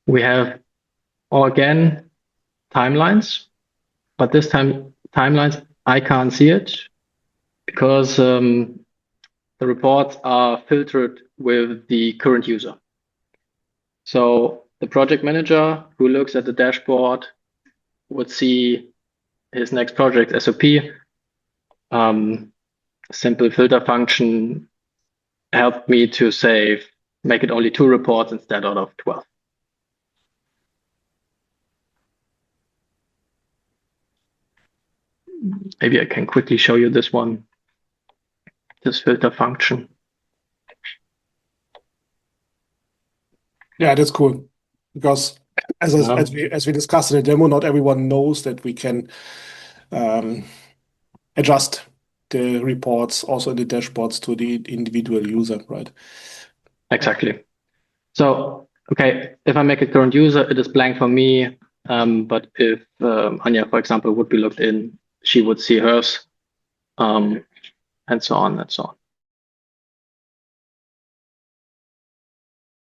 We have, again, timelines, but this time timelines, I can't see it because the reports are filtered with the current user. So the project manager who looks at the dashboard would see his next project SOP. Simple filter function helped me to make it only 2 reports instead out of 12. Maybe I can quickly show you this one, this filter function. Yeah, that's cool. Because as we discussed in the demo, not everyone knows that we can adjust the reports also in the dashboards to the individual user, right? Exactly. So, okay, if I make a current user, it is blank for me. But if Anya, for example, would be logged in, she would see hers, and so on and so on.